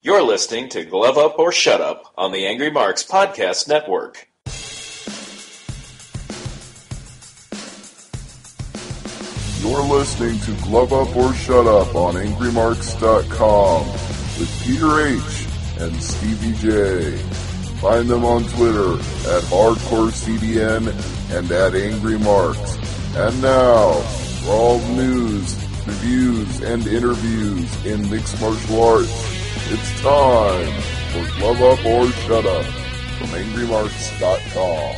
You're listening to Glove Up or Shut Up on the Angry Marks Podcast Network. You're listening to Glove Up or Shut Up on AngryMarks.com with Peter H. and Stevie J. Find them on Twitter at HardcoreCDN and at AngryMarks. And now, for all the news, reviews, and interviews in mixed martial arts, it's time for Glove Up or Shut Up from AngryMarks.com.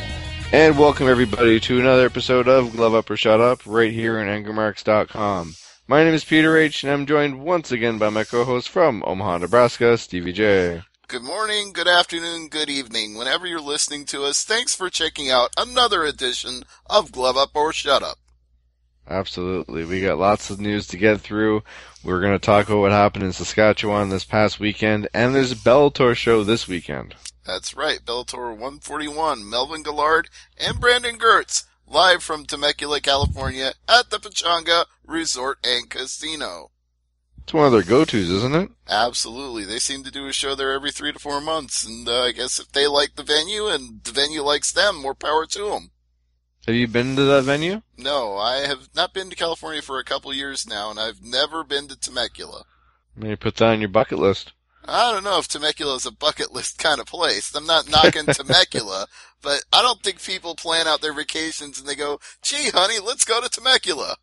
And welcome everybody to another episode of Glove Up or Shut Up right here on AngryMarks.com. My name is Peter H. and I'm joined once again by my co-host from Omaha, Nebraska, Stevie J. Good morning, good afternoon, good evening. Whenever you're listening to us, thanks for checking out another edition of Glove Up or Shut Up. Absolutely. We got lots of news to get through. We're going to talk about what happened in Saskatchewan this past weekend, and there's a Bellator show this weekend. That's right, Bellator 141, Melvin, Guillard, and Brandon Gertz, live from Temecula, California, at the Pechanga Resort and Casino. It's one of their go-tos, isn't it? Absolutely. They seem to do a show there every 3 to 4 months, and I guess if they like the venue and the venue likes them, more power to them. Have you been to that venue? No, I have not been to California for a couple years now, and I've never been to Temecula. Maybe put that on your bucket list. I don't know if Temecula is a bucket list kind of place. I'm not knocking Temecula, but I don't think people plan out their vacations and they go, gee, honey, let's go to Temecula.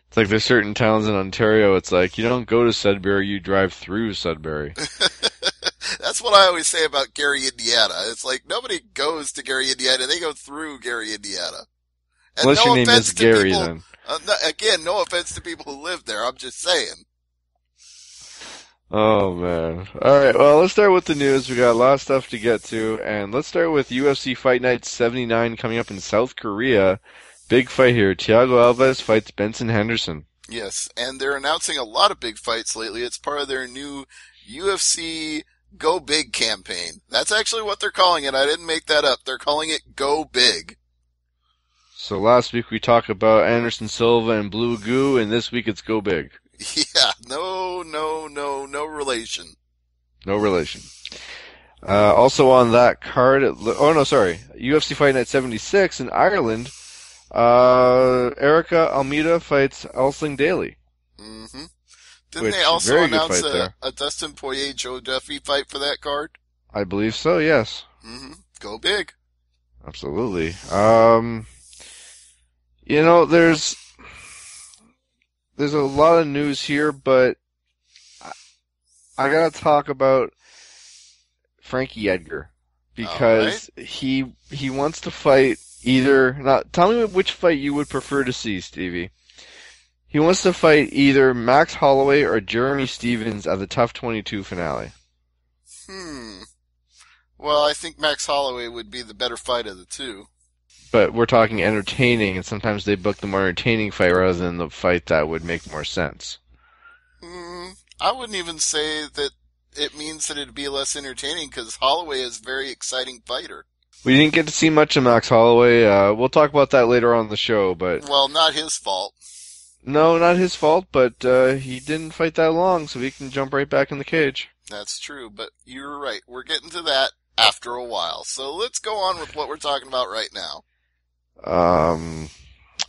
It's like there's certain towns in Ontario, it's like you don't go to Sudbury, you drive through Sudbury. That's what I always say about Gary, Indiana. It's like nobody goes to Gary, Indiana, they go through Gary, Indiana. And unless no your name is Gary, people, then. Again, no offense to people who live there, I'm just saying. Oh, man. Alright, well, let's start with the news. We got a lot of stuff to get to, and let's start with UFC Fight Night 79 coming up in South Korea. Big fight here. Thiago Alves fights Benson Henderson. Yes, and they're announcing a lot of big fights lately. It's part of their new UFC Go Big campaign. That's actually what they're calling it. I didn't make that up. They're calling it Go Big. So last week we talked about Anderson Silva and Blue Goo, and this week it's Go Big. Yeah, no relation. No relation. Also on that card, UFC Fight Night 76 in Ireland, Erica Almeida fights Elsling Daly. Mm-hmm. Didn't they also announce a Dustin Poirier-Joe Duffy fight for that card? I believe so, yes. Mm-hmm. Go big. Absolutely. There's a lot of news here, but I gotta talk about Frankie Edgar because he wants to fight tell me which fight you would prefer to see, Stevie. He wants to fight either Max Holloway or Jeremy Stevens at the Tough 22 finale. Well, I think Max Holloway would be the better fight of the two. But we're talking entertaining, and sometimes they book the more entertaining fight rather than the fight that would make more sense. I wouldn't even say that it means that it'd be less entertaining, because Holloway is a very exciting fighter. We didn't get to see much of Max Holloway. We'll talk about that later on in the show, but... Well, not his fault. No, not his fault, but he didn't fight that long, so he can jump right back in the cage. That's true, but you're right. We're getting to that after a while. So let's go on with what we're talking about right now.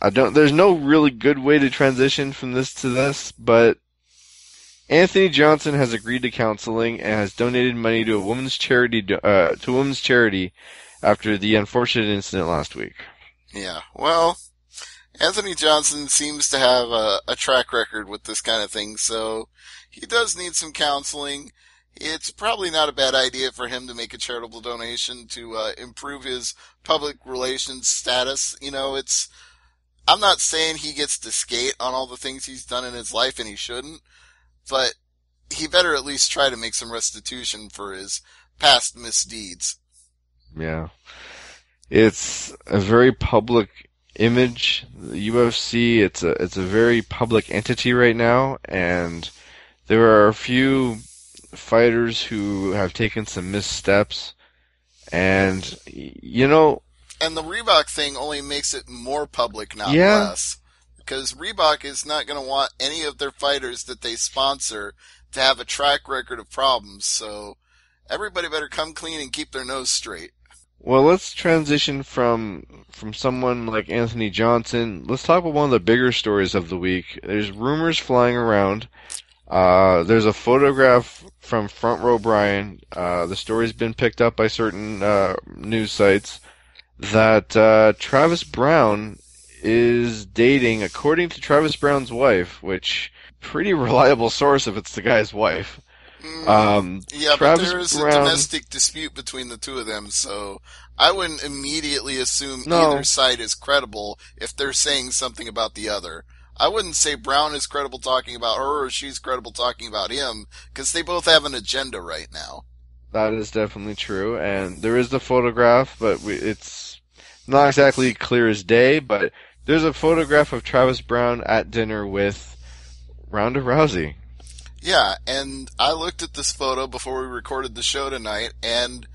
There's no really good way to transition from this to this, but Anthony Johnson has agreed to counseling and has donated money to a women's charity, after the unfortunate incident last week. Yeah, well, Anthony Johnson seems to have a track record with this kind of thing, so he does need some counseling. It's probably not a bad idea for him to make a charitable donation to improve his public relations status. I'm not saying he gets to skate on all the things he's done in his life, and he shouldn't, but he better at least try to make some restitution for his past misdeeds. Yeah. It's a very public image. The UFC, it's a very public entity right now, and there are a few fighters who have taken some missteps, and And the Reebok thing only makes it more public, not less. Because Reebok is not going to want any of their fighters that they sponsor to have a track record of problems, so everybody better come clean and keep their nose straight. Well, let's transition from someone like Anthony Johnson. Let's talk about one of the bigger stories of the week. There's rumors flying around. There's a photograph from Front Row Brian. The story's been picked up by certain news sites that Travis Browne is dating, according to Travis Browne's wife, which pretty reliable source if it's the guy's wife. Yeah, Travis but there is Browne, a domestic dispute between the two of them, so I wouldn't immediately assume either side is credible if they're saying something about the other. I wouldn't say Browne is credible talking about her or she's credible talking about him, because they both have an agenda right now. That is definitely true, and there is the photograph, but it's not exactly clear as day, but there's a photograph of Travis Browne at dinner with Ronda Rousey. Yeah, and I looked at this photo before we recorded the show tonight, and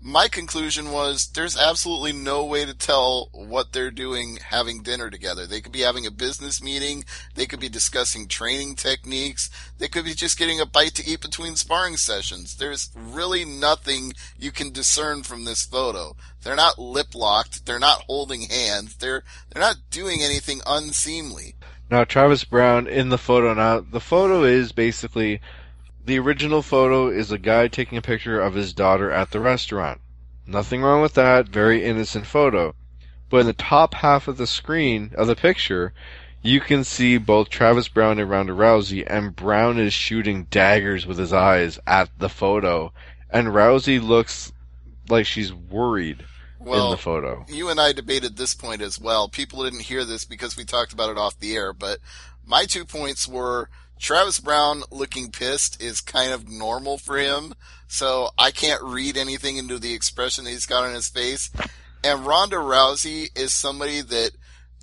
my conclusion was there's absolutely no way to tell what they're doing having dinner together. They could be having a business meeting, they could be discussing training techniques, they could be just getting a bite to eat between sparring sessions. There's really nothing you can discern from this photo. They're not lip-locked, they're not holding hands, they're not doing anything unseemly. Now, Travis Browne in the photo. Now, the photo is basically, the original photo is a guy taking a picture of his daughter at the restaurant. Nothing wrong with that. Very innocent photo. But in the top half of the screen of the picture, you can see both Travis Browne and Ronda Rousey, and Browne is shooting daggers with his eyes at the photo. And Rousey looks like she's worried. In the photo. You and I debated this point as well. People didn't hear this because we talked about it off the air, but my 2 points were Travis Browne looking pissed is kind of normal for him, so I can't read anything into the expression that he's got on his face. And Ronda Rousey is somebody that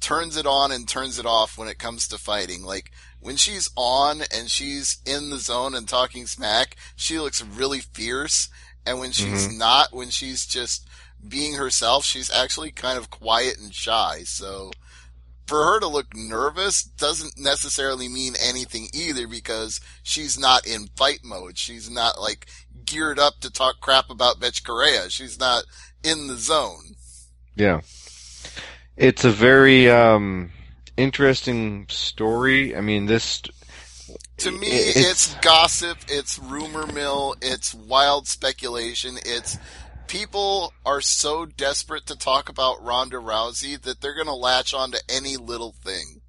turns it on and turns it off when it comes to fighting. Like, when she's on and she's in the zone and talking smack, she looks really fierce, and when she's not, when she's just being herself, she's actually kind of quiet and shy. So for her to look nervous doesn't necessarily mean anything either, because she's not in fight mode. She's not like geared up to talk crap about Betch Correa. She's not in the zone. Yeah. It's a very interesting story. I mean, this... To me, it's gossip, it's rumor mill, it's wild speculation, it's... People are so desperate to talk about Ronda Rousey that they're going to latch on to any little thing.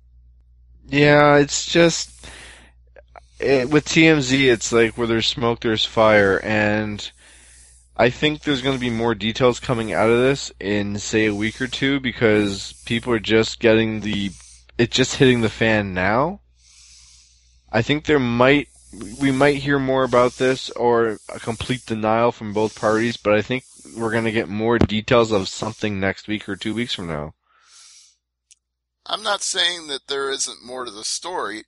Yeah, it's just... with TMZ, it's like where there's smoke, there's fire, and I think there's going to be more details coming out of this in, say, a week or two, because people are just getting it's just hitting the fan now. I think we might hear more about this, or a complete denial from both parties, but I think we're going to get more details of something next week or 2 weeks from now. I'm not saying that there isn't more to the story,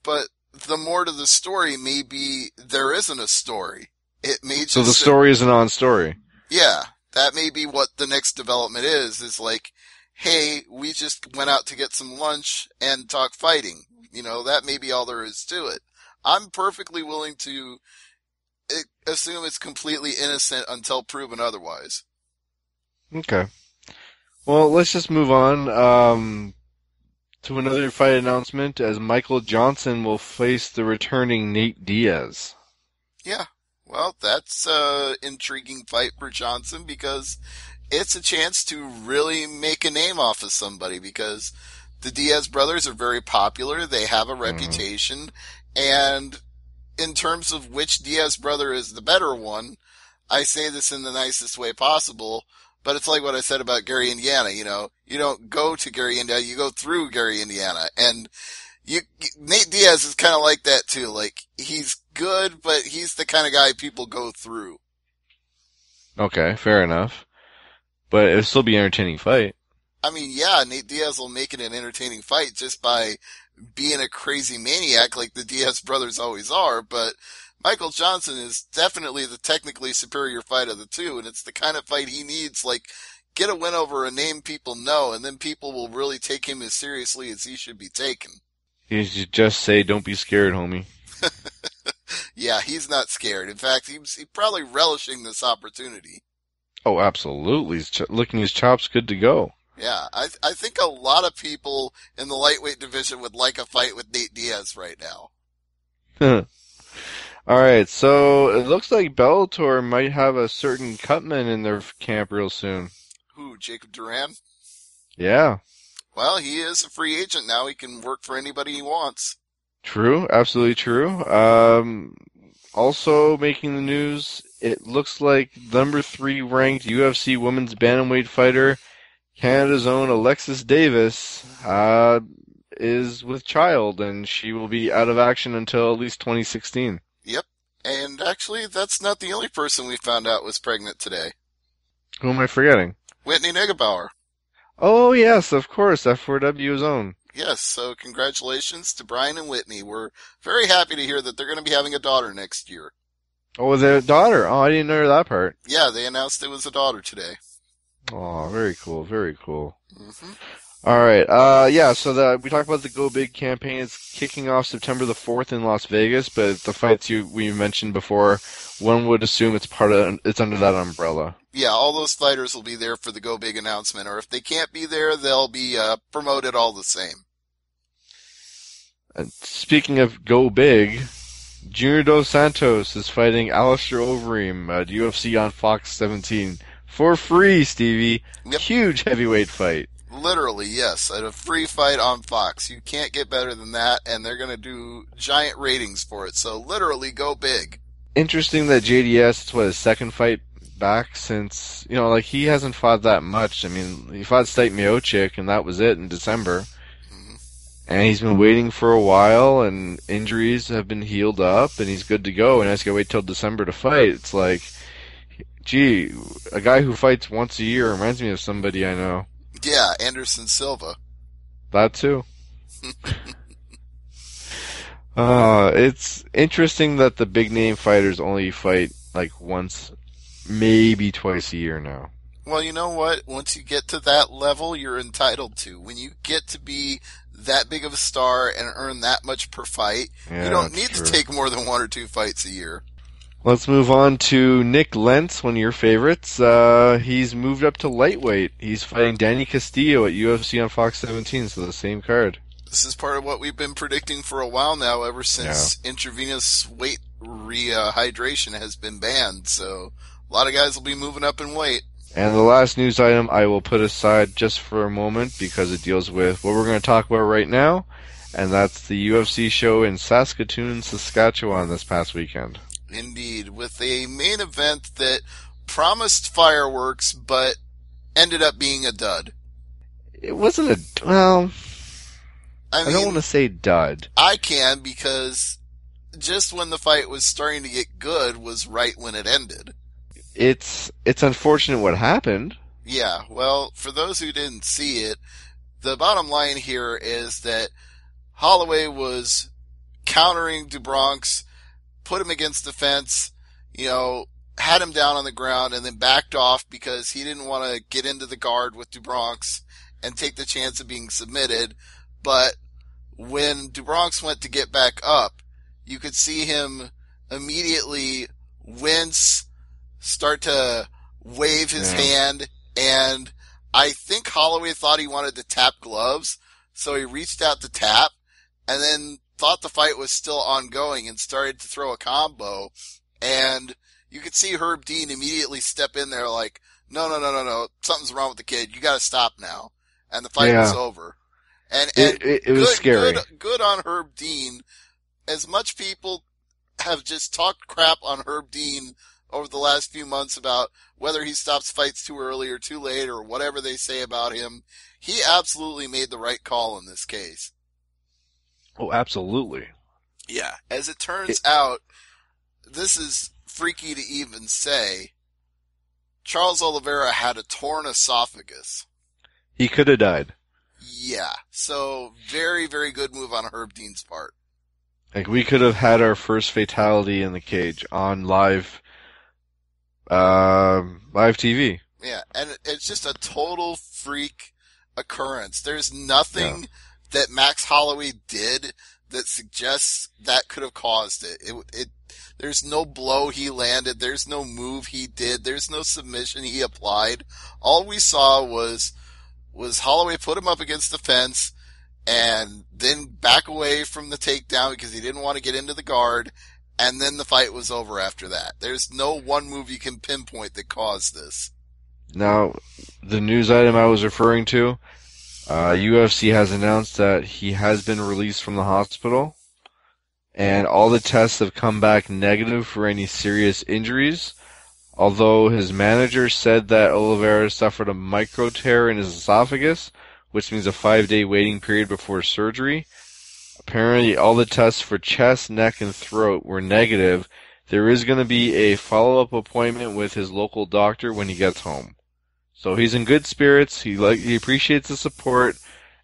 but the more to the story may be there isn't a story. It may just... So the story is a non-story. Yeah, that may be what the next development is like, hey, we just went out to get some lunch and talk fighting. You know, that may be all there is to it. I'm perfectly willing to assume it's completely innocent until proven otherwise. Okay. Well, let's just move on to another fight announcement, as Michael Johnson will face the returning Nate Diaz. Yeah. Well, that's an intriguing fight for Johnson, because it's a chance to really make a name off of somebody, because the Diaz brothers are very popular. They have a reputation. And in terms of which Diaz brother is the better one, I say this in the nicest way possible, but it's like what I said about Gary, Indiana. You know, you don't go to Gary, Indiana, you go through Gary, Indiana. And Nate Diaz is kind of like that too. Like, he's good, but he's the kind of guy people go through. Okay, fair enough. But it'll still be an entertaining fight. I mean, yeah, Nate Diaz will make it an entertaining fight just by being a crazy maniac like the Diaz brothers always are, but Michael Johnson is definitely the technically superior fight of the two, and it's the kind of fight he needs. Like, get a win over a name people know, and then people will really take him as seriously as he should be taken. You should just say, don't be scared, homie. Yeah, he's not scared. In fact, he's probably relishing this opportunity. Oh, absolutely. He's licking his chops, good to go. Yeah, I think a lot of people in the lightweight division would like a fight with Nate Diaz right now. All right, so it looks like Bellator might have a certain cutman in their camp real soon. Who, Jacob Duran? Yeah. Well, he is a free agent now. He can work for anybody he wants. True, absolutely true. Also making the news, it looks like number 3 ranked UFC women's bantamweight fighter, Canada's own Alexis Davis, is with child, and she will be out of action until at least 2016. Yep. And actually, that's not the only person we found out was pregnant today. Who am I forgetting? Whitney Negebauer. Oh, yes, of course, F4W's own. Yes, so congratulations to Brian and Whitney. We're very happy to hear that they're going to be having a daughter next year. Oh, their daughter. Oh, I didn't know that part. Yeah, they announced it was a daughter today. Oh, very cool, very cool. Mm-hmm. All right, yeah, so we talked about the Go Big campaign. It's kicking off September the 4th in Las Vegas, but the fights we mentioned before, one would assume it's under that umbrella. Yeah, all those fighters will be there for the Go Big announcement, or if they can't be there, they'll be promoted all the same. And speaking of Go Big, Junior Dos Santos is fighting Alistair Overeem at UFC on Fox 17 for free, Stevie. Yep. Huge heavyweight fight. Literally, yes, at a free fight on Fox. You can't get better than that, and they're going to do giant ratings for it, so literally go big. Interesting that JDS, it's his second fight back since, he hasn't fought that much. I mean, he fought Stipe Miocic, and that was it in December. Mm-hmm. And he's been waiting for a while, and injuries have been healed up, and he's good to go, and has to wait till December to fight. It's like, gee, a guy who fights once a year reminds me of somebody I know. Yeah, Anderson Silva. That too. It's interesting that the big name fighters only fight like once, maybe twice a year now. Well, you know what? Once you get to that level, you're entitled to. When you get to be that big of a star and earn that much per fight, yeah, you don't need to take more than 1 or 2 fights a year. Let's move on to Nick Lentz, one of your favorites. He's moved up to lightweight. He's fighting Danny Castillo at UFC on Fox 17, so the same card. This is part of what we've been predicting for a while now, ever since intravenous weight rehydration has been banned. So a lot of guys will be moving up in weight. And the last news item I will put aside just for a moment because it deals with what we're going to talk about right now, and that's the UFC show in Saskatoon, Saskatchewan this past weekend. Indeed, with a main event that promised fireworks, but ended up being a dud. It wasn't I don't want to say dud. I can, because just when the fight was starting to get good was right when it ended. It's unfortunate what happened. Yeah, well, for those who didn't see it, the bottom line here is that Holloway was countering DuBronx, put him against the fence, had him down on the ground, and then backed off because he didn't want to get into the guard with DuBronx and take the chance of being submitted. But when DuBronx went to get back up, you could see him immediately wince, start to wave his hand, and I think Holloway thought he wanted to tap gloves, so he reached out to tap, and then thought the fight was still ongoing and started to throw a combo, and you could see Herb Dean immediately step in there like, no, something's wrong with the kid, you gotta stop now. And the fight was over. And it was scary. Good on Herb Dean. As much people have just talked crap on Herb Dean over the last few months about whether he stops fights too early or too late or whatever they say about him, he absolutely made the right call in this case. Oh, absolutely. Yeah. As it turns out, this is freaky to even say, Charles Oliveira had a torn esophagus. He could have died. Yeah. So, very, very good move on Herb Dean's part. Like, we could have had our first fatality in the cage on live TV. Yeah, and it's just a total freak occurrence. There's nothing that Max Holloway did that suggests that could have caused it. There's no blow he landed. There's no move he did. There's no submission he applied. All we saw was Holloway put him up against the fence and then back away from the takedown because he didn't want to get into the guard. And then the fight was over after that. There's no one move you can pinpoint that caused this. Now, the news item I was referring to, UFC has announced that he has been released from the hospital, and all the tests have come back negative for any serious injuries, although his manager said that Oliveira suffered a micro tear in his esophagus, which means a 5-day waiting period before surgery. Apparently, all the tests for chest, neck, and throat were negative. There is going to be a follow-up appointment with his local doctor when he gets home. So he's in good spirits. He appreciates the support,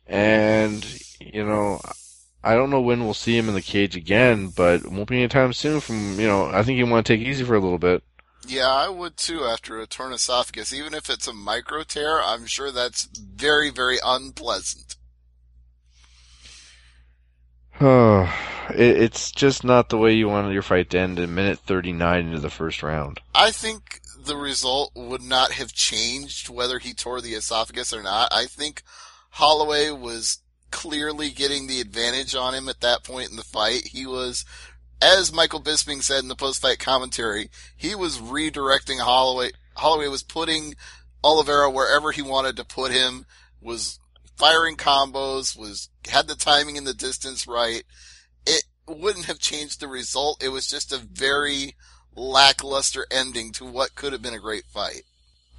and I don't know when we'll see him in the cage again, but it won't be anytime soon. I think he'll want to take it easy for a little bit. Yeah, I would too after a torn esophagus. Even if it's a micro tear, I'm sure that's very, very unpleasant. It's just not the way you wanted your fight to end in minute 39 into the first round. I think the result would not have changed whether he tore the esophagus or not. I think Holloway was clearly getting the advantage on him at that point in the fight. He was, as Michael Bisping said in the post-fight commentary, he was redirecting Holloway. Holloway was putting Oliveira wherever he wanted to put him, was firing combos, had the timing and the distance right. It wouldn't have changed the result. It was just a very lackluster ending to what could have been a great fight.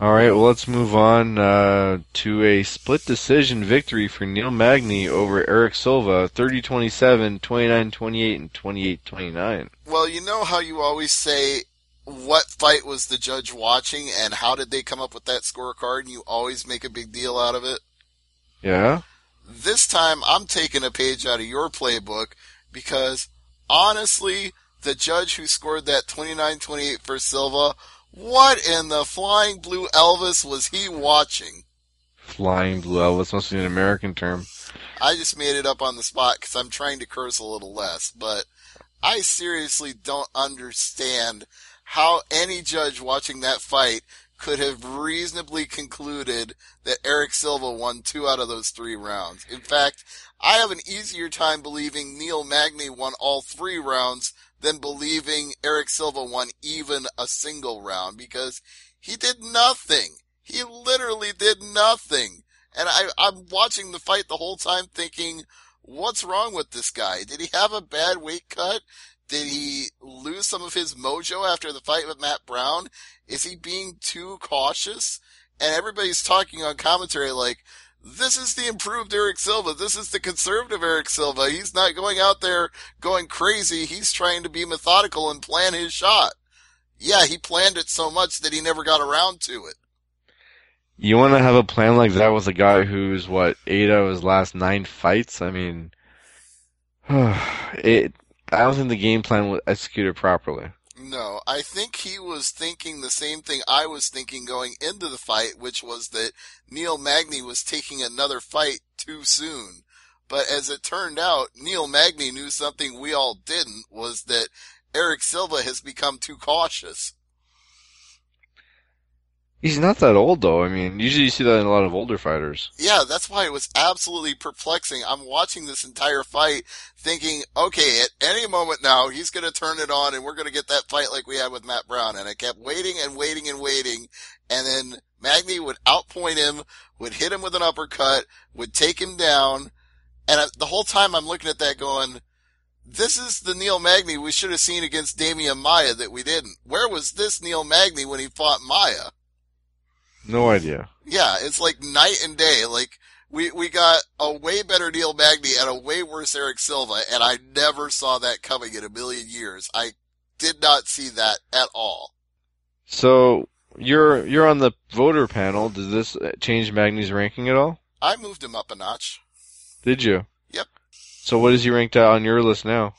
All right, well, let's move on to a split decision victory for Neil Magny over Eric Silva, 30-27, 29-28, and 28-29. Well, you know how you always say, what fight was the judge watching and how did they come up with that scorecard, and you always make a big deal out of it? Yeah? This time, I'm taking a page out of your playbook because, honestly, the judge who scored that 29-28 for Silva, what in the flying blue Elvis was he watching? Flying blue Elvis must be an American term. I just made it up on the spot because I'm trying to curse a little less, but I seriously don't understand how any judge watching that fight could have reasonably concluded that Eric Silva won 2 out of those 3 rounds. In fact, I have an easier time believing Neil Magny won all 3 rounds than believing Eric Silva won even a single round, because he did nothing. He literally did nothing. And I'm watching the fight the whole time thinking, what's wrong with this guy? Did he have a bad weight cut? Did he lose some of his mojo after the fight with Matt Browne? Is he being too cautious? And everybody's talking on commentary like, this is the improved Eric Silva. This is the conservative Eric Silva. He's not going out there going crazy. He's trying to be methodical and plan his shot. Yeah, he planned it so much that he never got around to it. You want to have a plan like that with a guy who's, 8 out of his last 9 fights? I mean, I don't think the game plan was executed properly. No, I think he was thinking the same thing I was thinking going into the fight, which was that Neil Magny was taking another fight too soon. But as it turned out, Neil Magny knew something we all didn't, was that Eric Silva has become too cautious. He's not that old, though. I mean, usually you see that in a lot of older fighters. Yeah, that's why it was absolutely perplexing. I'm watching this entire fight thinking, okay, at any moment now, he's going to turn it on and we're going to get that fight like we had with Matt Browne. And I kept waiting and waiting and waiting. And then Magny would outpoint him, would hit him with an uppercut, would take him down. And the whole time I'm looking at that going, this is the Neil Magny we should have seen against Damian Maia that we didn't. Where was this Neil Magny when he fought Maia? No idea. Yeah, it's like night and day. Like, we got a way better Neil Magny and a way worse Eric Silva, and I never saw that coming in a million years. I did not see that at all. So, you're on the voter panel. Does this change Magny's ranking at all? I moved him up a notch. Did you? Yep. So what is he ranked at on your list now?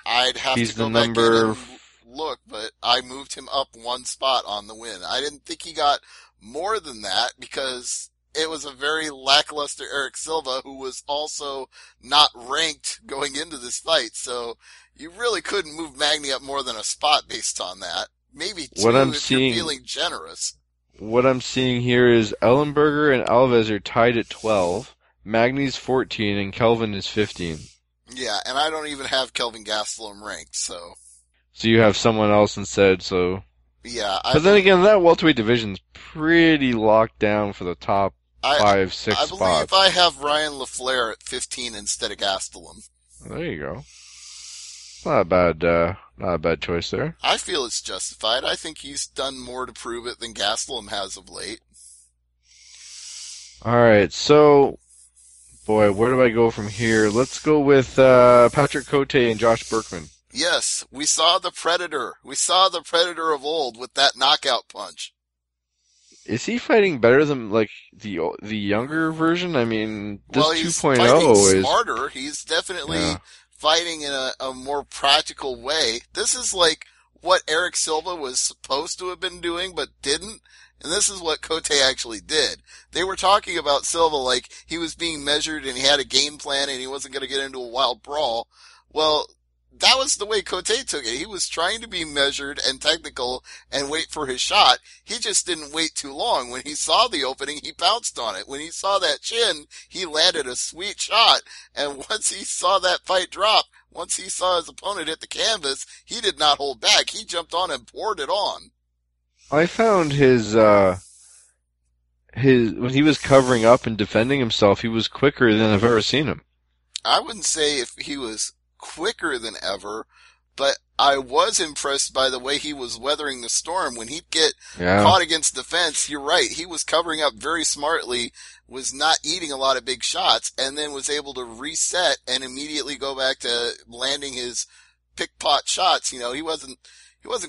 I'd have to go back in and look, but I moved him up 1 spot on the win. I didn't think he got more than that because it was a very lackluster Eric Silva, who was also not ranked going into this fight. So you really couldn't move Magny up more than a spot based on that. Maybe two you're feeling generous. What I'm seeing here is Ellenberger and Alves are tied at 12. Magny's 14 and Kelvin is 15. Yeah, and I don't even have Kelvin Gastelum ranked, so. So you have someone else instead, so. Yeah. But then again, that welterweight division's pretty locked down for the top 5, 6 spots. I believe I have Ryan LaFleur at 15 instead of Gastelum. There you go. Not a bad choice there. I feel it's justified. I think he's done more to prove it than Gastelum has of late. Alright, so, boy, where do I go from here? Let's go with Patrick Cote and Josh Berkman. Yes, we saw the Predator. We saw the Predator of old with that knockout punch. Is he fighting better than, like, the younger version? I mean, this 2.0 is smarter. He's definitely fighting in a more practical way. This is like what Eric Silva was supposed to have been doing but didn't, and this is what Cote actually did. They were talking about Silva like he was being measured and he had a game plan and he wasn't going to get into a wild brawl. Well, that was the way Cote took it. He was trying to be measured and technical and wait for his shot. He just didn't wait too long. When he saw the opening, he pounced on it. When he saw that chin, he landed a sweet shot. And once he saw that fight drop, once he saw his opponent hit the canvas, he did not hold back. He jumped on and poured it on. I found his when he was covering up and defending himself, he was quicker than I've ever seen him. I wouldn't say if he was quicker than ever, but I was impressed by the way he was weathering the storm. When he'd get caught against the fence, you're right, he was covering up very smartly, was not eating a lot of big shots, and then was able to reset and immediately go back to landing his pick-pot shots. You know, he wasn't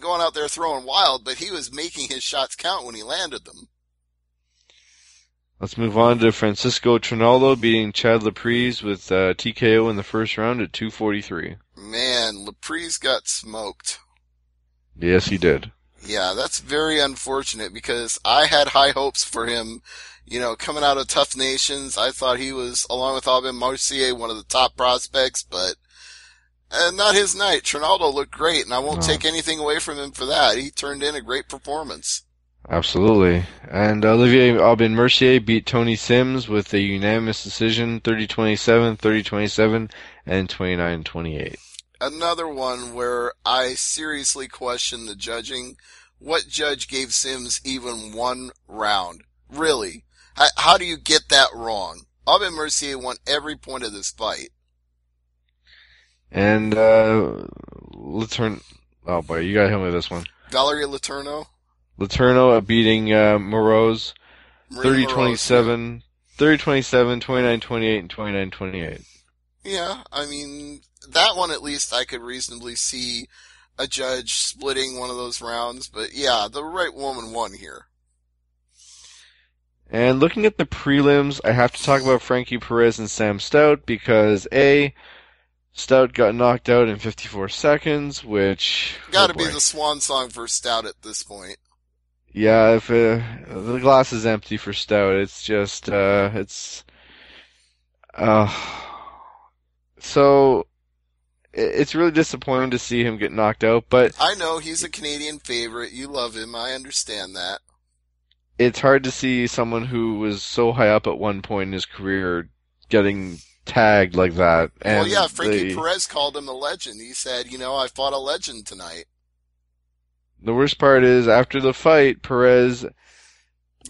going out there throwing wild, but he was making his shots count when he landed them. Let's move on to Francisco Trinaldo beating Chad Laprise with TKO in the first round at 2:43. Man, Laprise got smoked. Yes, he did. Yeah, that's very unfortunate because I had high hopes for him. You know, coming out of Tough Nations, I thought he was, along with Aubin Mercier, one of the top prospects, but not his night. Trinaldo looked great, and I won't take anything away from him for that. He turned in a great performance. Absolutely. And Olivier Aubin-Mercier beat Tony Sims with a unanimous decision, 30-27, 30-27, and 29-28. Another one where I seriously question the judging. What judge gave Sims even one round? Really? How do you get that wrong? Aubin-Mercier won every point of this fight. And, Letourneau, oh boy, you gotta help me with this one. Valerie Letourneau? Letourneau beating Moroz 30-27, 30-27, 29-28, and 29-28. Yeah, I mean, that one at least I could reasonably see a judge splitting one of those rounds, but yeah, the right woman won here. And looking at the prelims, I have to talk about Frankie Perez and Sam Stout because Stout got knocked out in 54 seconds, which... Gotta be the swan song for Stout at this point. Yeah, if the glass is empty for Stout, it's just, so it's really disappointing to see him get knocked out, but... I know, he's a Canadian favorite. You love him. I understand that. It's hard to see someone who was so high up at one point in his career getting tagged like that. And well, yeah, Frankie Perez called him a legend. He said, you know, I fought a legend tonight. The worst part is, after the fight, Perez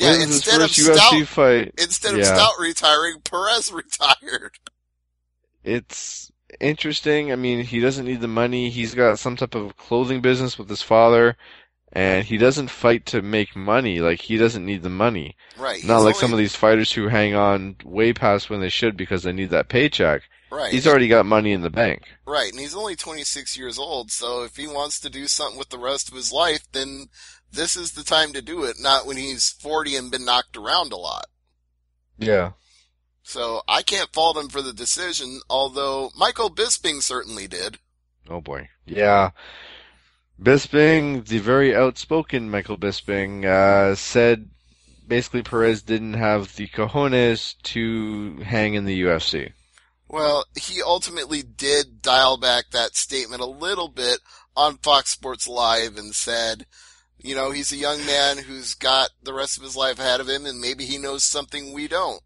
wins his first UFC fight. Instead of Stout retiring, Perez retired. It's interesting. I mean, he doesn't need the money. He's got some type of clothing business with his father, and he doesn't fight to make money. Like, he doesn't need the money. Right. Not like some of these fighters who hang on way past when they should because they need that paycheck. Right. He's already got money in the bank. Right, and he's only 26 years old, so if he wants to do something with the rest of his life, then this is the time to do it, not when he's 40 and been knocked around a lot. Yeah. So I can't fault him for the decision, although Michael Bisping certainly did. Oh boy. Yeah. Bisping, the very outspoken Michael Bisping, said basically Perez didn't have the cojones to hang in the UFC. Well, he ultimately did dial back that statement a little bit on Fox Sports Live and said, you know, he's a young man who's got the rest of his life ahead of him and maybe he knows something we don't.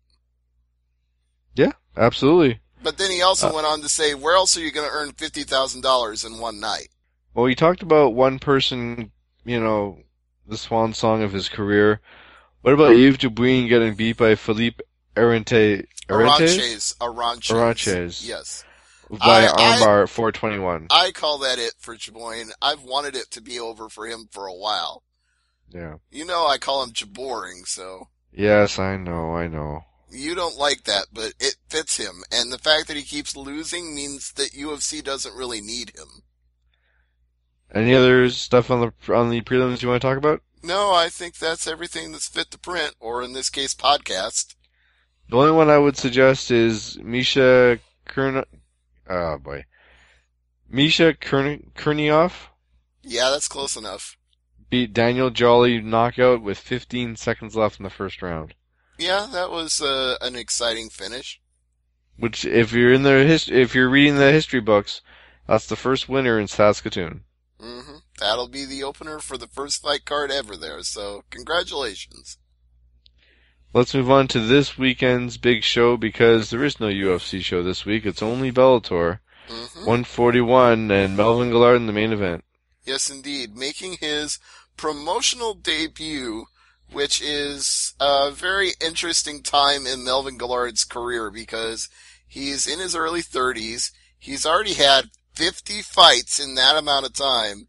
Yeah, absolutely. But then he also went on to say, where else are you going to earn $50,000 in one night? Well, he talked about one person, you know, the swan song of his career. What about Yves Dubuin getting beat by Philippe Arantes? Aranches. Yes. By armbar at 421. I call that it for Dubuin. I've wanted it to be over for him for a while. Yeah. You know I call him jaboring, so. Yes, I know. You don't like that, but it fits him. And the fact that he keeps losing means that UFC doesn't really need him. Any other stuff on the prelims you want to talk about? No, I think that's everything that's fit to print, or in this case, podcast. The only one I would suggest is Misha Kurniov. Yeah, that's close enough. Beat Daniel Jolly knockout with 15 seconds left in the first round. Yeah, that was an exciting finish. Which, if you're if you're reading the history books, that's the first winner in Saskatoon. Mm-hmm. That'll be the opener for the first fight card ever there, so congratulations. Let's move on to this weekend's big show, because there is no UFC show this week. It's only Bellator. 141 and Melvin Guillard in the main event. Yes, indeed. Making his promotional debut, which is a very interesting time in Melvin Guillard's career because he's in his early 30s. He's already had 50 fights in that amount of time.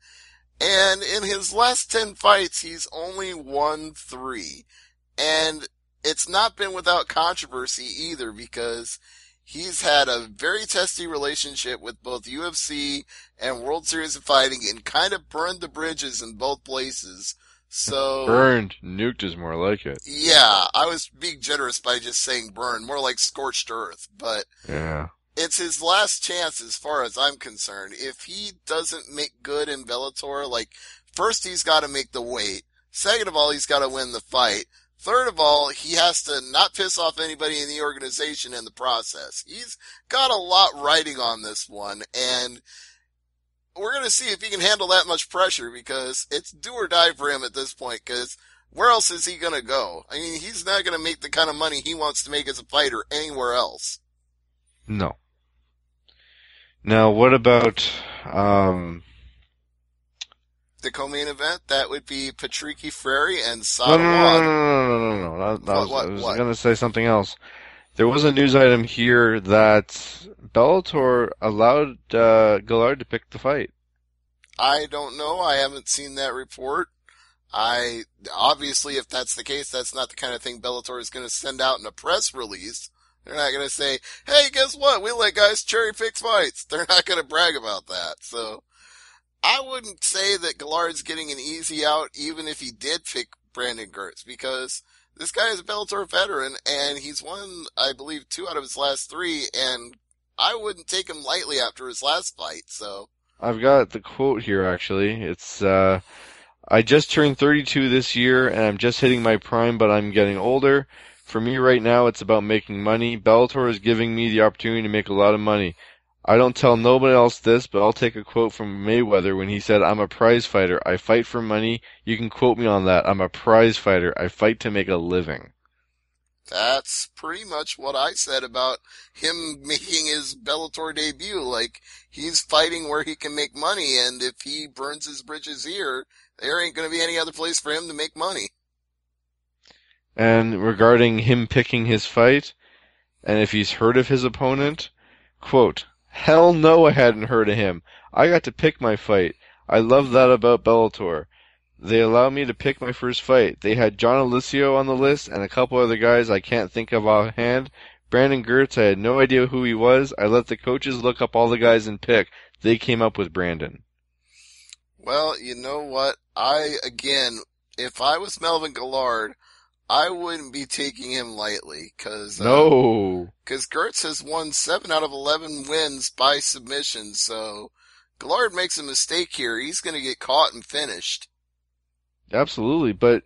And in his last 10 fights, he's only won 3. And it's not been without controversy either because he's had a very testy relationship with both UFC and World Series of Fighting and kind of burned the bridges in both places. So burned. Nuked is more like it. Yeah, I was being generous by just saying burned, more like scorched earth. But yeah, it's his last chance as far as I'm concerned. If he doesn't make good in Bellator, like, first he's got to make the weight. Second of all, he's got to win the fight. Third of all, he has to not piss off anybody in the organization in the process. He's got a lot riding on this one, and we're going to see if he can handle that much pressure because it's do or die for him at this point because where else is he going to go? I mean, he's not going to make the kind of money he wants to make as a fighter anywhere else. No. Now, what about the co-main event? That would be Patricky Frere and Sadawad. No. I was going to say something else. There was a news item here that Bellator allowed Guillard to pick the fight. I don't know. I haven't seen that report. Obviously, if that's the case, that's not the kind of thing Bellator is going to send out in a press release. They're not going to say, hey, guess what? We let guys cherry pick fights. They're not going to brag about that. So I wouldn't say that Guillard's getting an easy out, even if he did pick Brandon Girtz, because this guy is a Bellator veteran, and he's won, I believe, 2 out of his last 3, and I wouldn't take him lightly after his last fight, so. I've got the quote here, actually. It's, I just turned 32 this year, and I'm just hitting my prime, but I'm getting older. For me right now, it's about making money. Bellator is giving me the opportunity to make a lot of money. I don't tell nobody else this, but I'll take a quote from Mayweather when he said, I'm a prize fighter. I fight for money. You can quote me on that. I'm a prize fighter. I fight to make a living. That's pretty much what I said about him making his Bellator debut. Like, he's fighting where he can make money, and if he burns his bridges here, there ain't going to be any other place for him to make money. And regarding him picking his fight, and if he's heard of his opponent, quote, hell no, I hadn't heard of him. I got to pick my fight. I love that about Bellator. They allowed me to pick my first fight. They had John Alicio on the list and a couple other guys I can't think of offhand. Brandon Girtz, I had no idea who he was. I let the coaches look up all the guys and pick. They came up with Brandon. Well, you know what? If I was Melvin Guillard, I wouldn't be taking him lightly, because Girtz has won 7 out of 11 wins by submission, so Guillard makes a mistake here. He's going to get caught and finished. Absolutely, but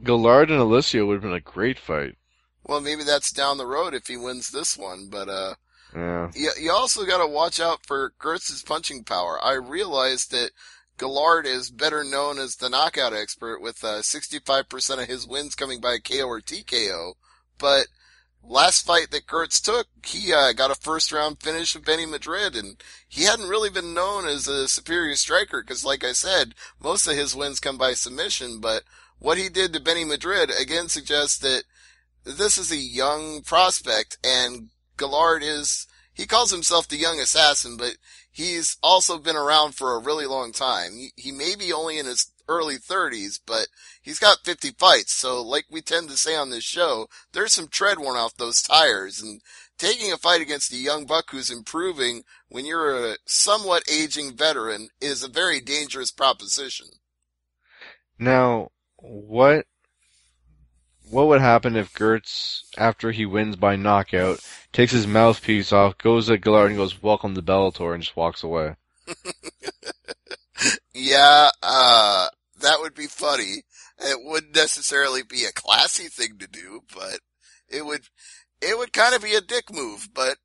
Guillard and Alessio would have been a great fight. Well, maybe that's down the road if he wins this one, but Yeah. you also got to watch out for Gertz's punching power. I realized that Guillard is better known as the knockout expert with 65% of his wins coming by KO or TKO, but last fight that Gertz took, he got a first-round finish of Benny Madrid, and he hadn't really been known as a superior striker, because like I said, most of his wins come by submission, but what he did to Benny Madrid, again, suggests that this is a young prospect, and Guillard he calls himself the young assassin, but he's also been around for a really long time. He may be only in his early 30s, but he's got 50 fights, so like we tend to say on this show, there's some tread worn off those tires, and taking a fight against a young buck who's improving when you're a somewhat aging veteran is a very dangerous proposition. Now, what would happen if Gertz, after he wins by knockout, takes his mouthpiece off, goes at Guillard and goes, "Welcome to Bellator," and just walks away? Yeah, that would be funny. It wouldn't necessarily be a classy thing to do, but it would kind of be a dick move, but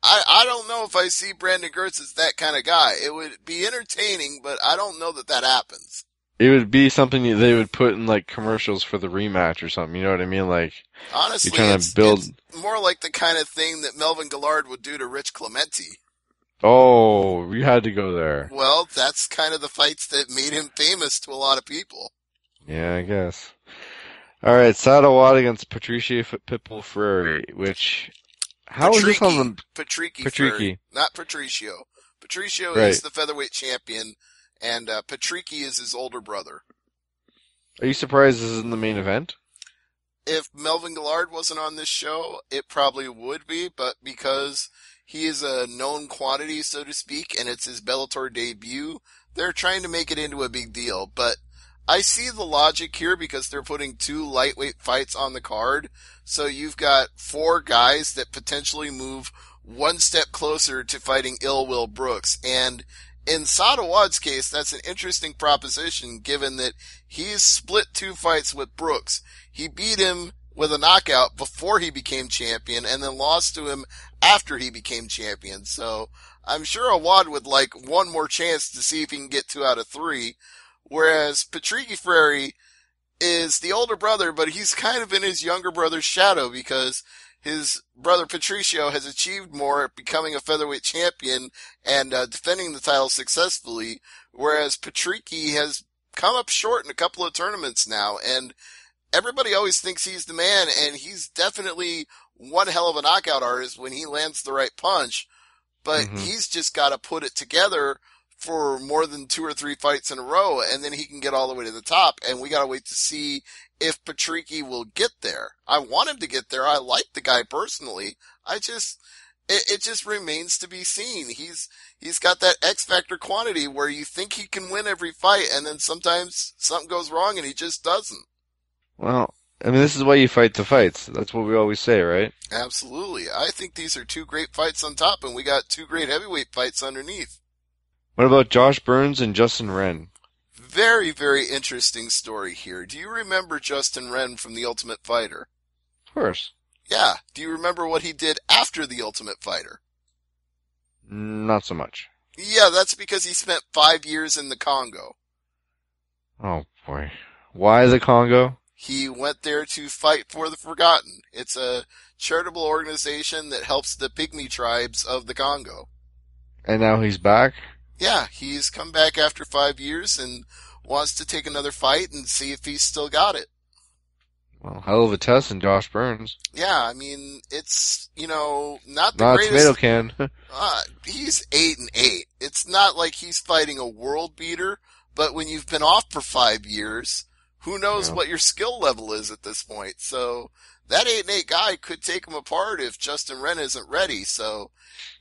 I don't know if I see Brandon Gertz as that kind of guy. It would be entertaining, but I don't know that happens. It would be something they would put in like commercials for the rematch or something. You know what I mean? Like, honestly, you're trying to build. It's more like the kind of thing that Melvin Guillard would do to Rich Clemente. Oh, you had to go there. Well, that's kind of the fights that made him famous to a lot of people. Yeah, I guess. All right, Sadawad against Patricia Pitbull Ferrari, which how is this on the Patricky, not Patricio. Patricio right. is the featherweight champion. And Patricky is his older brother. Are you surprised this is in the main event? If Melvin Guillard wasn't on this show, it probably would be, but because he is a known quantity, so to speak, and it's his Bellator debut, they're trying to make it into a big deal. But I see the logic here because they're putting 2 lightweight fights on the card, so you've got 4 guys that potentially move one step closer to fighting Ill Will Brooks, and in Sadawad's case, that's an interesting proposition given that he's split 2 fights with Brooks. He beat him with a knockout before he became champion and then lost to him after he became champion. So I'm sure Awad would like one more chance to see if he can get 2 out of 3. Whereas Patricky Ferrari is the older brother, but he's kind of in his younger brother's shadow because his brother Patricio has achieved more at becoming a featherweight champion and defending the title successfully, whereas Patricky has come up short in a couple of tournaments now, and everybody always thinks he's the man, and he's definitely one hell of a knockout artist when he lands the right punch, but he's just got to put it together for more than 2 or 3 fights in a row, and then he can get all the way to the top, and we got to wait to see if Patricky will get there. I want him to get there. I like the guy personally. It just remains to be seen. He's got that X factor quantity where you think he can win every fight, and then sometimes something goes wrong and he just doesn't. Well, I mean, this is why you fight the fights. That's what we always say, right? Absolutely. I think these are 2 great fights on top, and we got 2 great heavyweight fights underneath. What about Josh Burns and Justin Wren? Very, very interesting story here. Do you remember Justin Wren from The Ultimate Fighter? Of course. Yeah. Do you remember what he did after The Ultimate Fighter? Not so much. Yeah, that's because he spent 5 years in the Congo. Oh, boy. Why the Congo? He went there to fight for the Forgotten. It's a charitable organization that helps the pygmy tribes of the Congo. And now he's back? Yeah, he's come back after 5 years and wants to take another fight and see if he's still got it. Well, hell of a test in Josh Burns. Yeah, I mean, it's, not the greatest. Not a tomato can. He's 8-8. It's not like he's fighting a world beater, but when you've been off for 5 years, who knows what your skill level is at this point. So that 8-8 guy could take him apart if Justin Wren isn't ready. So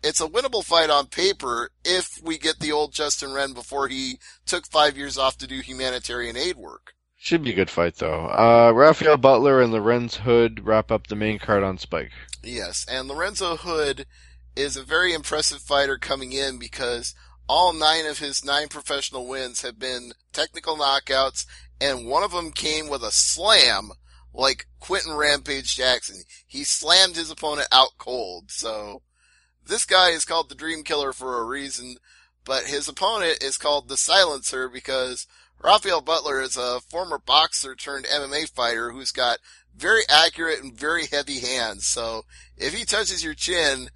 it's a winnable fight on paper if we get the old Justin Wren before he took 5 years off to do humanitarian aid work. Should be a good fight, though. Rafael Butler and Lorenz Hood wrap up the main card on Spike. Yes, and Lorenzo Hood is a very impressive fighter coming in because all 9 of his 9 professional wins have been technical knockouts, and one of them came with a slam, like Quentin Rampage Jackson. He slammed his opponent out cold. So this guy is called the Dream Killer for a reason, but his opponent is called the Silencer because Rafael Butler is a former boxer turned MMA fighter who's got very accurate and very heavy hands. So if he touches your chin,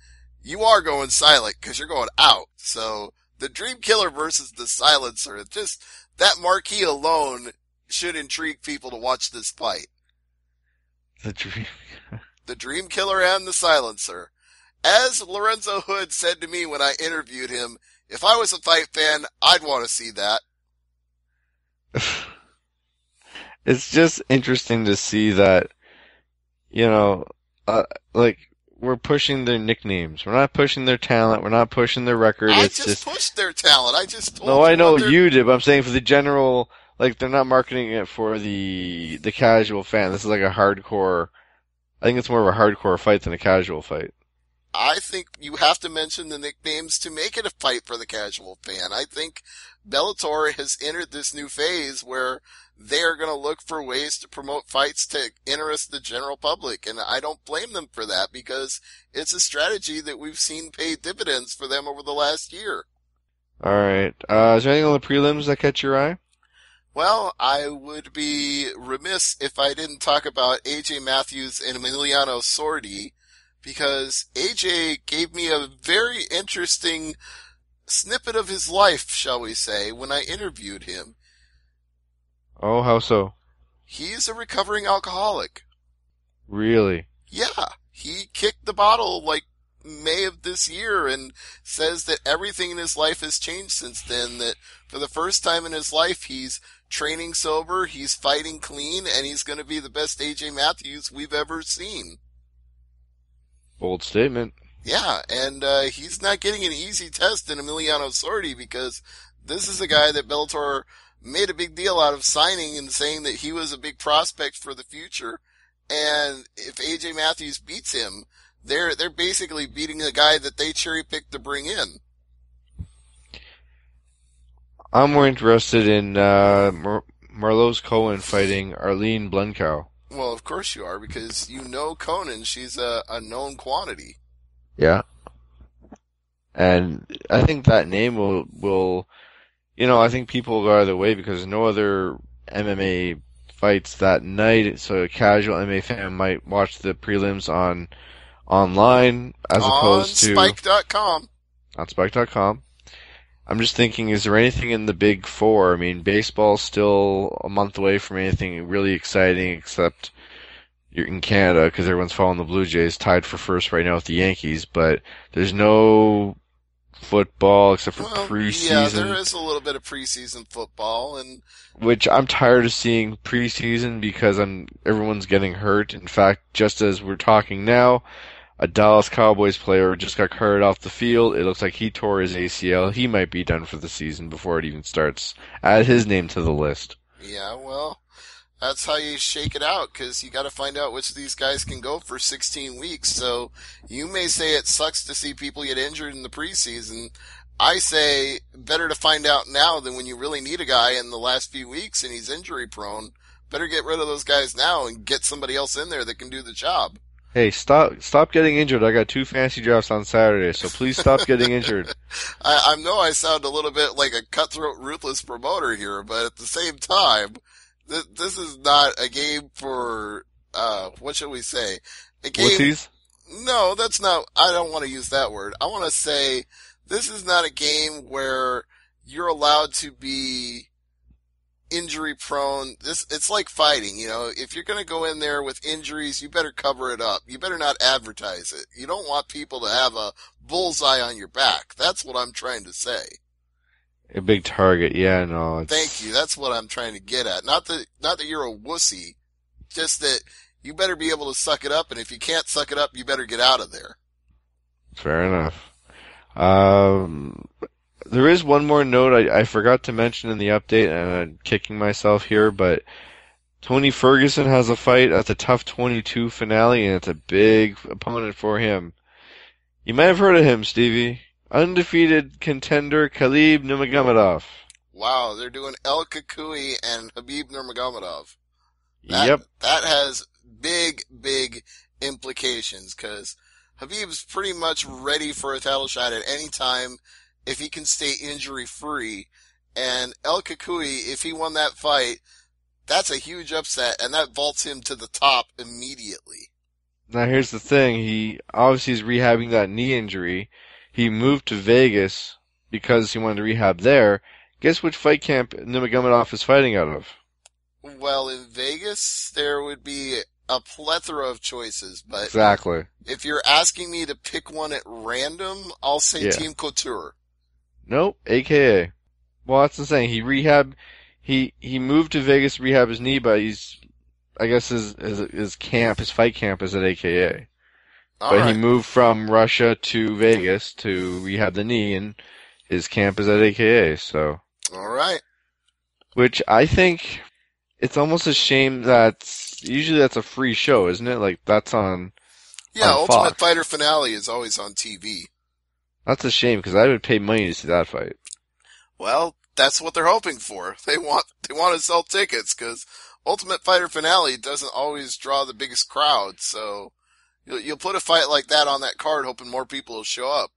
you are going silent because you're going out. So the Dream Killer versus the Silencer, just that marquee alone should intrigue people to watch this fight. The Dream Killer and the Silencer. As Lorenzo Hood said to me when I interviewed him, if I was a fight fan, I'd want to see that. It's just interesting to see that, like, we're pushing their nicknames. We're not pushing their talent. We're not pushing their record. I It's just pushed their talent. I just told No, you I know what they're- you did, but I'm saying for the general, like, they're not marketing it for the casual fan. This is like a hardcore, I think it's more of a hardcore fight than a casual fight. I think you have to mention the nicknames to make it a fight for the casual fan. I think Bellator has entered this new phase where they are going to look for ways to promote fights to interest the general public, and I don't blame them for that because it's a strategy that we've seen pay dividends for them over the last year. Alright, is there anything on the prelims that catch your eye? Well, I would be remiss if I didn't talk about AJ Matthews and Emiliano Sordi, because AJ gave me a very interesting snippet of his life, shall we say, when I interviewed him. Oh, how so? He's a recovering alcoholic. Really? Yeah, he kicked the bottle like May of this year and says that everything in his life has changed since then, that for the first time in his life he's training sober, he's fighting clean, and he's going to be the best AJ Matthews we've ever seen. Bold statement. Yeah, and he's not getting an easy test in Emiliano Sordi because this is a guy that Bellator made a big deal out of signing and saying that he was a big prospect for the future. And if AJ Matthews beats him, they're basically beating a guy that they cherry-picked to bring in. I'm more interested in Marloes Cohen fighting Arlene Blencow. Well, of course you are, because you know Conan. She's a known quantity. Yeah. And I think that name will I think people will go either way because there's no other MMA fights that night, so a casual MMA fan might watch the prelims online as opposed to Spike.com. On Spike.com. I'm just thinking, is there anything in the Big Four? I mean, baseball's still a month away from anything really exciting except you're in Canada because everyone's following the Blue Jays, tied for first right now with the Yankees, but there's no football except for preseason. Yeah, there is a little bit of preseason football, and which I'm tired of seeing preseason because everyone's getting hurt. In fact, just as we're talking now, a Dallas Cowboys player just got carted off the field. It looks like he tore his ACL. He might be done for the season before it even starts. Add his name to the list. Yeah, well, that's how you shake it out, because you got to find out which of these guys can go for 16 weeks. So you may say it sucks to see people get injured in the preseason. I say better to find out now than when you really need a guy in the last few weeks and he's injury prone. Better get rid of those guys now and get somebody else in there that can do the job. Hey, stop getting injured. I got 2 fantasy drafts on Saturday, so please stop getting injured. I know I sound a little bit like a cutthroat, ruthless promoter here, but at the same time, this is not a game for, what shall we say? A game. Wussies? No, that's not, I don't want to use that word. I want to say this is not a game where you're allowed to be injury prone. It's like fighting, if you're going to go in there with injuries, you better cover it up. You better not advertise it. You don't want people to have a bullseye on your back. That's what I'm trying to say. A big target, yeah, no. Thank you. That's what I'm trying to get at. Not that you're a wussy, just that you better be able to suck it up, and if you can't suck it up, you better get out of there. Fair enough. There is one more note I forgot to mention in the update, and I'm kicking myself here, but Tony Ferguson has a fight at the Tough 22 finale, and it's a big opponent for him. You might have heard of him, Stevie. undefeated contender Khabib Nurmagomedov. Wow, they're doing El Kakui and Khabib Nurmagomedov. Yep. That has big implications, because Khabib's pretty much ready for a title shot at any time if he can stay injury-free. And El Kakui, if he won that fight, that's a huge upset, and that vaults him to the top immediately. Now here's the thing, he obviously is rehabbing that knee injury. He moved to Vegas because he wanted to rehab there. Guess which fight camp Nurmagomedov is fighting out of? Well, in Vegas, there would be a plethora of choices, but Exactly. if you're asking me to pick one at random, I'll say Team Couture. Nope, AKA. Well, that's the thing. He moved to Vegas to rehab his knee, but I guess his fight camp is at AKA. But he moved from Russia to Vegas to rehab the knee, and his camp is at AKA, so. Alright. Which I think it's almost a shame usually that's a free show, isn't it? Like, that's on Ultimate Fox. Fighter Finale is always on TV. That's a shame, because I would pay money to see that fight. Well, that's what they're hoping for. They want to sell tickets, because Ultimate Fighter Finale doesn't always draw the biggest crowd, so you'll put a fight like that on that card hoping more people will show up.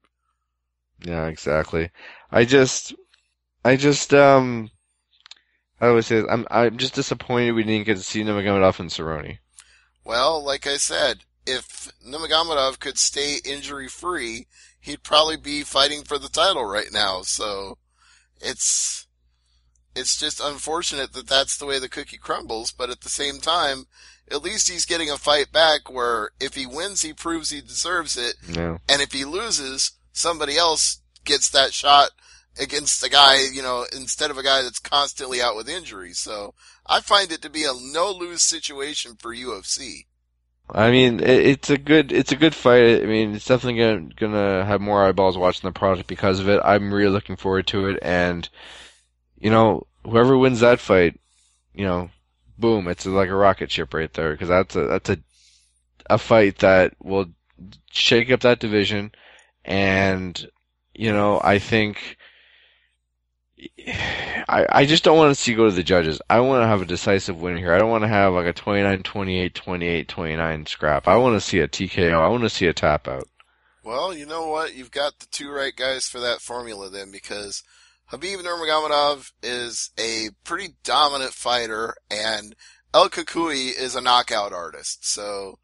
Yeah, exactly. I always say this, I'm just disappointed we didn't get to see Nurmagomedov and Cerrone. Well, like I said, if Nurmagomedov could stay injury-free, he'd probably be fighting for the title right now, so it's just unfortunate that that's the way the cookie crumbles, but at the same time, at least he's getting a fight back where if he wins, he proves he deserves it, and if he loses, somebody else gets that shot against a guy, instead of a guy that's constantly out with injuries. So I find it to be a no-lose situation for UFC. I mean, it's a good fight. I mean, it's definitely gonna have more eyeballs watching the product because of it. I'm really looking forward to it, and whoever wins that fight, boom, it's like a rocket ship right there, because that's a fight that will shake up that division, and I think. I just don't want to see go to the judges. I want to have a decisive win here. I don't want to have like a 29-28, 28-29 scrap. I want to see a TKO. I want to see a tap out. Well, you know what? You've got the two right guys for that formula then, because Khabib Nurmagomedov is a pretty dominant fighter, and El Kakui is a knockout artist. So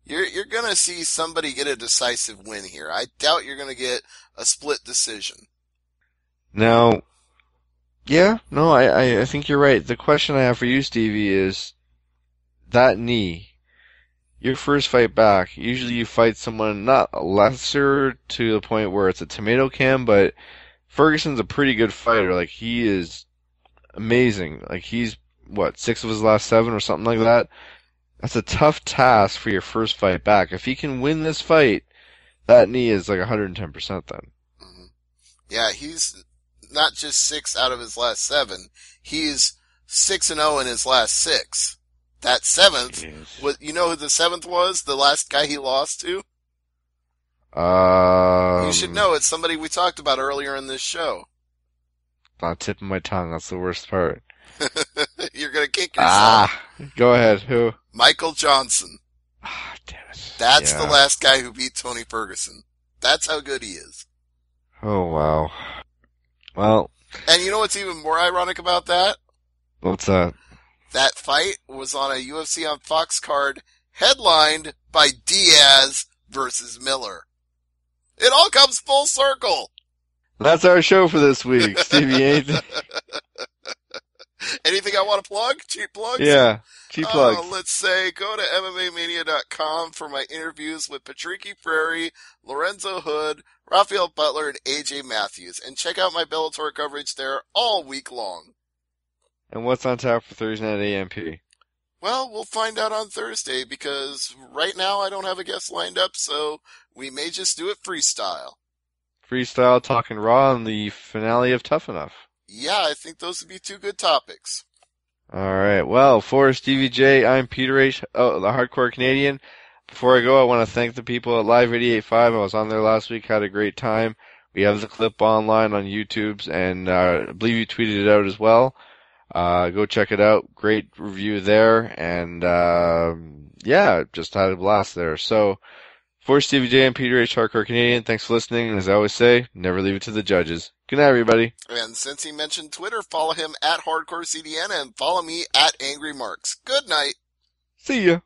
you're going to see somebody get a decisive win here. I doubt you're going to get a split decision. Now, I think you're right. The question I have for you, Stevie, is that knee, your first fight back, usually you fight someone not lesser to the point where it's a tomato can, but Ferguson's a pretty good fighter. Like, he is amazing. Like, he's, 6 of his last 7 or something like that? That's a tough task for your first fight back. If he can win this fight, that knee is like 110% then. Mm-hmm. Yeah, he's not just 6 out of his last 7. He's 6-0 in his last 6. That 7th, you know who the 7th was? The last guy he lost to? You should know. It's somebody we talked about earlier in this show. Not tipping my tongue. That's the worst part. You're gonna kick yourself. Go ahead. Who? Michael Johnson. Damn it. That's the last guy who beat Tony Ferguson. That's how good he is. Oh, wow. Well. And you know what's even more ironic about that? What's that? That fight was on a UFC on Fox card headlined by Diaz versus Miller. It all comes full circle. That's our show for this week, Stevie. Anything I want to plug? Cheap plugs? Yeah, cheap plugs. Let's say go to MMAmania.com for my interviews with Patricky Frary, Lorenzo Hood, Rafael Butler, and AJ Matthews. And check out my Bellator coverage there all week long. And what's on tap for Thursday night AMP? Well, we'll find out on Thursday, because right now I don't have a guest lined up, so we may just do it freestyle. Freestyle talking Raw on the finale of Tough Enough. Yeah, I think those would be 2 good topics. Alright, well, for Stevie J, I'm Peter H., the Hardcore Canadian. Before I go, I want to thank the people at Live 88.5. I was on there last week, had a great time. We have the clip online on YouTube, and I believe you tweeted it out as well. Go check it out. Great review there, and yeah, just had a blast there. So, for Stevie J and Peter H. Hardcore Canadian, thanks for listening, and as I always say, never leave it to the judges. Good night, everybody. And since he mentioned Twitter, follow him at HardcoreCDN and follow me at AngryMarks. Good night. See ya.